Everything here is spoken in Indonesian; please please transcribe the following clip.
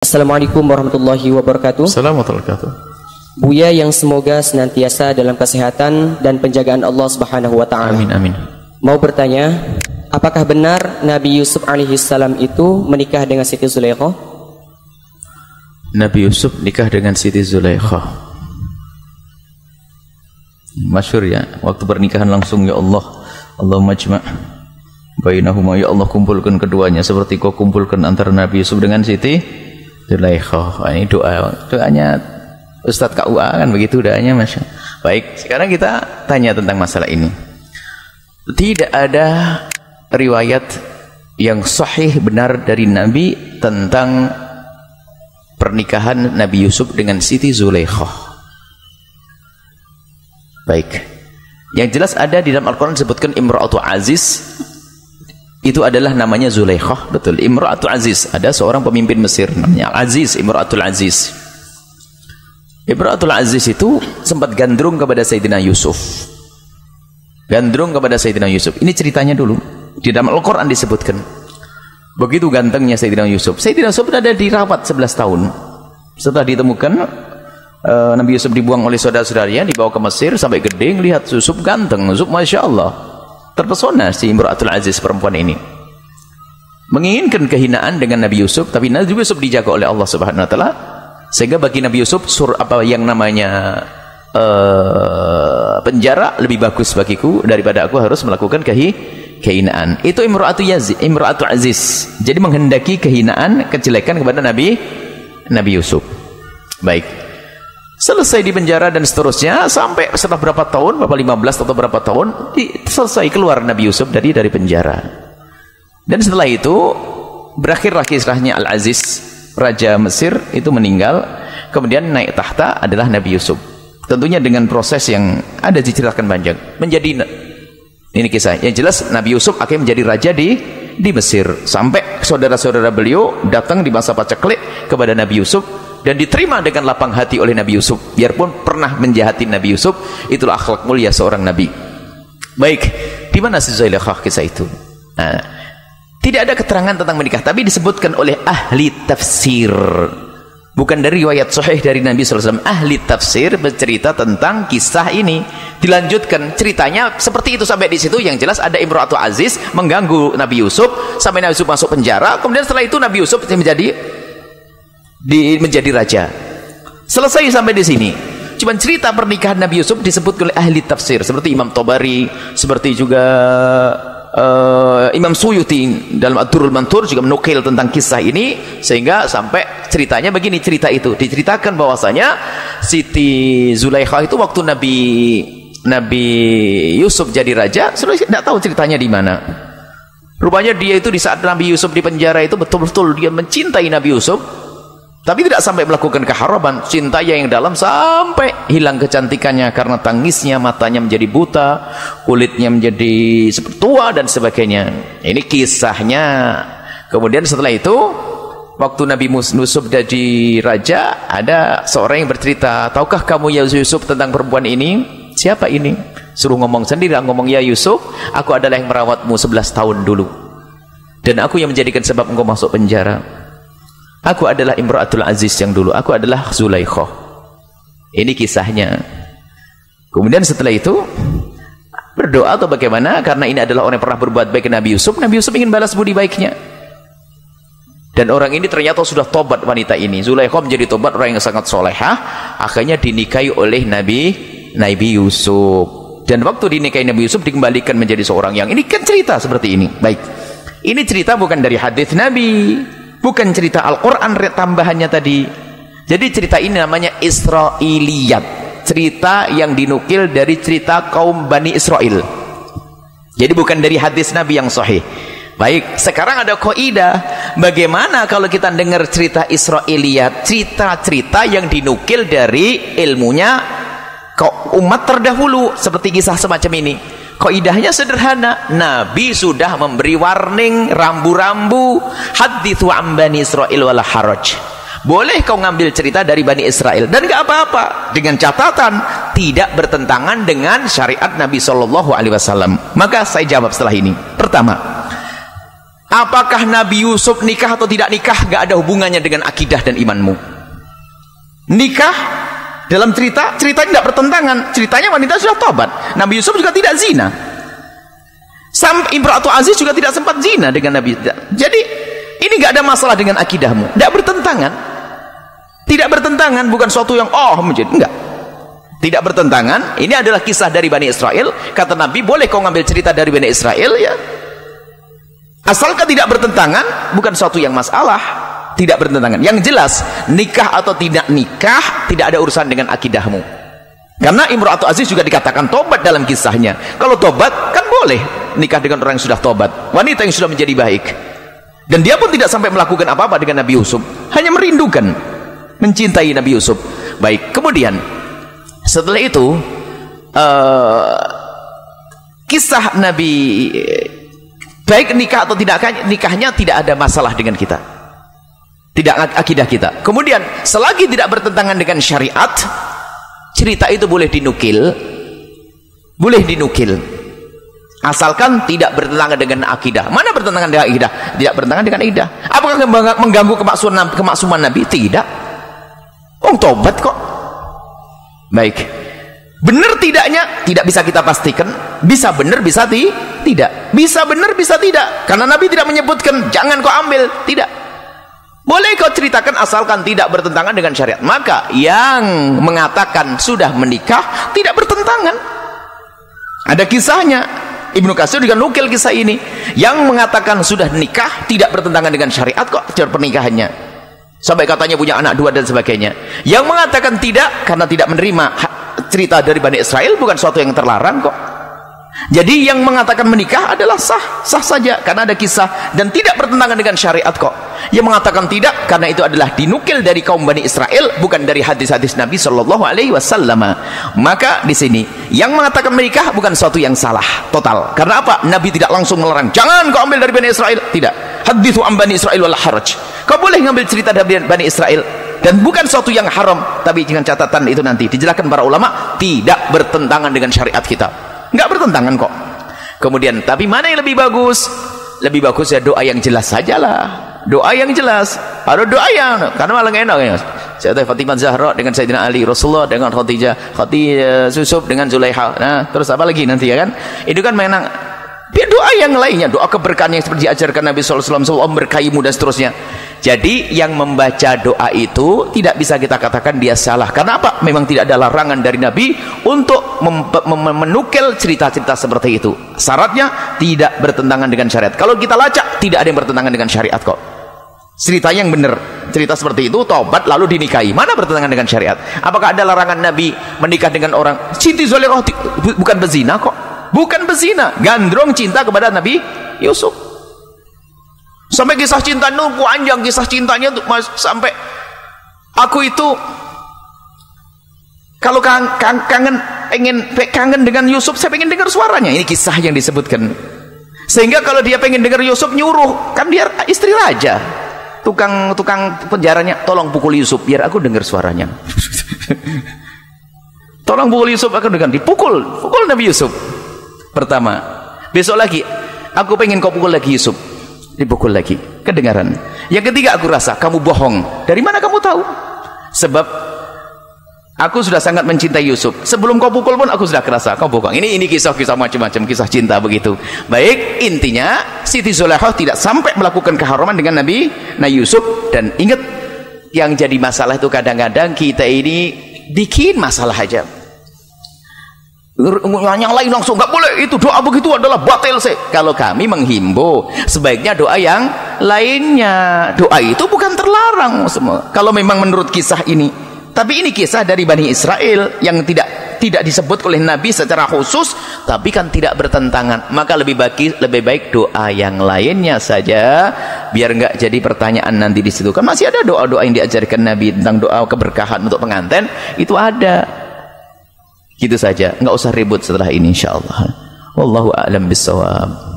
Assalamualaikum warahmatullahi wabarakatuh. Assalamualaikum warahmatullahi wabarakatuh. Buya yang semoga senantiasa dalam kesehatan dan penjagaan Allah Subhanahu wa taala. Amin amin. Mau bertanya, apakah benar Nabi Yusuf alaihissalam itu menikah dengan Siti Zulaikha? Nabi Yusuf nikah dengan Siti Zulaikha. Masyhur ya, waktu pernikahan langsung, ya Allah, Allahumma jma' bainahuma, ya Allah kumpulkan keduanya seperti kau kumpulkan antara Nabi Yusuf dengan Siti Zulaikha. Ini doanya Ustadz KUA kan begitu doanya, Masya. Baik, sekarang kita tanya tentang masalah ini. Tidak ada riwayat yang sahih benar dari Nabi tentang pernikahan Nabi Yusuf dengan Siti Zulaikha. Baik, yang jelas ada di dalam Al-Quran disebutkan Imra'atu Aziz. Itu adalah namanya Zulaikha, betul. Imra'atul Aziz, ada seorang pemimpin Mesir namanya Aziz, Imra'atul Aziz. Imra'atul Aziz itu sempat gandrung kepada Sayyidina Yusuf. Gandrung kepada Sayyidina Yusuf. Ini ceritanya dulu. Di dalam Al-Quran disebutkan. Begitu gantengnya Sayyidina Yusuf. Sayyidina Yusuf ada dirawat 11 tahun. Setelah ditemukan, Nabi Yusuf dibuang oleh saudara-saudaranya, dibawa ke Mesir sampai gede, lihat Yusuf ganteng. Yusuf Masya Allah. Terpesona si Imra'atul Aziz, perempuan ini menginginkan kehinaan dengan Nabi Yusuf, tapi Nabi Yusuf dijaga oleh Allah Subhanahu wa taala, sehingga bagi Nabi Yusuf apa yang namanya penjara lebih bagus bagiku daripada aku harus melakukan kehinaan. Itu Imra'atul Aziz. Jadi menghendaki kehinaan, kejelekan kepada Nabi Yusuf. Baik, selesai di penjara dan seterusnya, sampai setelah berapa tahun, berapa 15 atau berapa tahun, selesai keluar Nabi Yusuf dari penjara. Dan setelah itu berakhirlah kisahnya Al-Aziz, Raja Mesir itu meninggal. Kemudian naik tahta adalah Nabi Yusuf. Tentunya dengan proses yang ada diceritakan banyak. Ini kisah yang jelas, Nabi Yusuf akhirnya menjadi raja di Mesir. Sampai saudara-saudara beliau datang di masa paceklik kepada Nabi Yusuf, dan diterima dengan lapang hati oleh Nabi Yusuf, biarpun pernah menjahati Nabi Yusuf. Itulah akhlak mulia seorang Nabi. Baik, di mana si Zulaikha kisah itu? Nah, tidak ada keterangan tentang menikah, tapi disebutkan oleh ahli tafsir, bukan dari riwayat sahih dari Nabi SAW. Ahli tafsir bercerita tentang kisah ini. Dilanjutkan ceritanya seperti itu sampai di situ. Yang jelas ada Imra'atul Aziz mengganggu Nabi Yusuf sampai Nabi Yusuf masuk penjara. Kemudian setelah itu Nabi Yusuf menjadi raja. Selesai sampai di sini. Cuman cerita pernikahan Nabi Yusuf disebut oleh ahli tafsir seperti Imam Tabari, seperti juga Imam Suyuti dalam Ad-Durrul Manthur juga menukil tentang kisah ini, sehingga sampai ceritanya begini. Cerita itu diceritakan bahwasanya Siti Zulaikha itu waktu Nabi Yusuf jadi raja, sudah tidak tahu ceritanya di mana. Rupanya dia itu di saat Nabi Yusuf di penjara itu betul-betul dia mencintai Nabi Yusuf, tapi tidak sampai melakukan keharaman. Cintanya yang dalam sampai hilang kecantikannya karena tangisnya, matanya menjadi buta, kulitnya menjadi seperti tua dan sebagainya. Ini kisahnya. Kemudian setelah itu, waktu Nabi Yusuf jadi raja, ada seorang yang bercerita, tahukah kamu ya Yusuf tentang perempuan ini? Siapa ini? Suruh ngomong sendiri. Ngomong, ya Yusuf, aku adalah yang merawatmu 11 tahun dulu, dan aku yang menjadikan sebab engkau masuk penjara. Aku adalah Imra'atul Aziz yang dulu. Aku adalah Zulaikha. Ini kisahnya. Kemudian setelah itu berdoa atau bagaimana, karena ini adalah orang yang pernah berbuat baik ke Nabi Yusuf. Nabi Yusuf ingin balas budi baiknya, dan orang ini ternyata sudah tobat. Wanita ini, Zulaikha, menjadi tobat, orang yang sangat solehah. Akhirnya dinikahi oleh Nabi Yusuf. Dan waktu dinikahi Nabi Yusuf dikembalikan menjadi seorang yang, ini kan cerita seperti ini. Baik, ini cerita bukan dari hadis Nabi, bukan cerita Al-Quran tambahannya tadi. Jadi cerita ini namanya Israiliyat, cerita yang dinukil dari cerita kaum Bani Israel. Jadi bukan dari hadis Nabi yang sahih. Baik, sekarang ada kaidah. Bagaimana kalau kita dengar cerita Israiliyat, cerita-cerita yang dinukil dari ilmunya umat terdahulu, seperti kisah semacam ini. Kaidahnya sederhana. Nabi sudah memberi warning, rambu-rambu, hadithu an Bani Israil wala haraj. Boleh kau ngambil cerita dari Bani Israel dan gak apa-apa, dengan catatan tidak bertentangan dengan syariat Nabi SAW. Maka saya jawab setelah ini. Pertama, Apakah Nabi Yusuf nikah atau tidak nikah gak ada hubungannya dengan akidah dan imanmu. Nikah dalam ceritanya tidak bertentangan. Ceritanya wanita sudah tobat. Nabi Yusuf juga tidak zina. Imra'atu Aziz juga tidak sempat zina dengan Nabi. Jadi ini gak ada masalah dengan akidahmu. Tidak bertentangan. Tidak bertentangan, bukan suatu yang menjadi enggak. Tidak bertentangan. Ini adalah kisah dari Bani Israel. Kata Nabi, boleh kau ngambil cerita dari Bani Israel ya. Asalkan tidak bertentangan, bukan suatu yang masalah. Tidak bertentangan. Yang jelas, nikah atau tidak nikah tidak ada urusan dengan akidahmu. Karena Imra'atu Aziz juga dikatakan tobat dalam kisahnya. Kalau tobat kan boleh nikah dengan orang yang sudah tobat, wanita yang sudah menjadi baik. Dan dia pun tidak sampai melakukan apa-apa dengan Nabi Yusuf, hanya merindukan, mencintai Nabi Yusuf. Baik, kemudian setelah itu kisah Nabi, baik nikah atau tidak nikahnya tidak ada masalah dengan kita, tidak akidah kita. Kemudian selagi tidak bertentangan dengan syariat, cerita itu boleh dinukil, asalkan tidak bertentangan dengan akidah. Mana bertentangan dengan akidah? Tidak bertentangan dengan akidah. Apakah mengganggu kemaksuman Nabi? Tidak. Tobat kok. Baik, benar tidaknya tidak bisa kita pastikan. Bisa benar, bisa tidak. Bisa benar, bisa tidak. Karena Nabi tidak menyebutkan jangan kau ambil. Tidak. Boleh kau ceritakan asalkan tidak bertentangan dengan syariat. Maka yang mengatakan sudah menikah tidak bertentangan. Ada kisahnya. Ibnu Katsir juga nukil kisah ini. Yang mengatakan sudah nikah tidak bertentangan dengan syariat kok cara pernikahannya. Sampai katanya punya anak 2 dan sebagainya. Yang mengatakan tidak karena tidak menerima cerita dari Bani Israel bukan suatu yang terlarang kok. Jadi yang mengatakan menikah adalah sah saja karena ada kisah dan tidak bertentangan dengan syariat kok. Yang mengatakan tidak karena itu adalah dinukil dari kaum Bani Israel, bukan dari hadis-hadis Nabi Shallallahu Alaihi Wasallam. Maka di sini yang mengatakan menikah bukan suatu yang salah total. Karena apa? Nabi tidak langsung melarang jangan kau ambil dari Bani Israel. Tidak. Hadithu an Bani Israel wal haraj. Kau boleh ngambil cerita dari Bani Israel dan bukan suatu yang haram, tapi dengan catatan itu nanti dijelaskan para ulama tidak bertentangan dengan syariat kita. Nggak bertentangan kok. Kemudian tapi mana yang lebih bagus? Lebih bagus ya doa yang jelas sajalah. Doa yang jelas. Ada doa yang karena malah enak ya. Sayyidah Fatimah Zahra dengan Sayyidina Ali, Rasulullah dengan Khadijah Yusuf dengan Zulaiha. Nah, terus apa lagi nanti ya kan? Itu kan memang biar doa yang lainnya, doa keberkahan yang seperti diajarkan Nabi SAW, Allah berkahimu dan seterusnya. Jadi yang membaca doa itu tidak bisa kita katakan dia salah. Karena apa? Memang tidak ada larangan dari Nabi untuk menukil cerita-cerita seperti itu. Syaratnya tidak bertentangan dengan syariat. Kalau kita lacak, tidak ada yang bertentangan dengan syariat kok. Cerita yang benar, cerita seperti itu, tobat lalu dinikahi. Mana bertentangan dengan syariat? Apakah ada larangan Nabi menikah dengan orang Siti Zulaikha bukan bezina kok. Bukan bezina, gandrung cinta kepada Nabi Yusuf. Sampai kisah cinta itu panjang, kisah cintanya tuh sampai aku itu kalau kangen dengan Yusuf, saya pengen dengar suaranya. Ini kisah yang disebutkan. Sehingga kalau dia pengen dengar Yusuf nyuruh, kan dia istri raja. Tukang penjaranya, tolong pukul Yusuf biar aku dengar suaranya. Tolong pukul Yusuf, aku dengar. Pukul Nabi Yusuf. Pertama, besok lagi aku pengen kau pukul lagi Yusuf, dipukul lagi, kedengaran. Yang ketiga aku rasa kamu bohong. Dari mana kamu tahu? Sebab aku sudah sangat mencintai Yusuf. Sebelum kau pukul pun aku sudah kerasa kau bohong. Ini kisah-kisah macam-macam, kisah cinta begitu. Baik, intinya Siti Zulaikha tidak sampai melakukan keharaman dengan Nabi Yusuf. Dan ingat, yang jadi masalah itu kadang-kadang kita ini bikin masalah aja. Yang lain langsung nggak boleh, itu doa begitu adalah batil sih. Kalau kami menghimbau sebaiknya doa yang lainnya. Doa itu bukan terlarang semua kalau memang menurut kisah ini. Tapi ini kisah dari Bani Israel yang tidak disebut oleh Nabi secara khusus, tapi kan tidak bertentangan. Maka lebih baik doa yang lainnya saja, biar nggak jadi pertanyaan nanti di situ. Kan masih ada doa-doa yang diajarkan Nabi tentang doa keberkahan untuk pengantin, itu ada. Gitu saja, nggak usah ribut setelah ini insyaallah. Wallahu a'lam bissawab.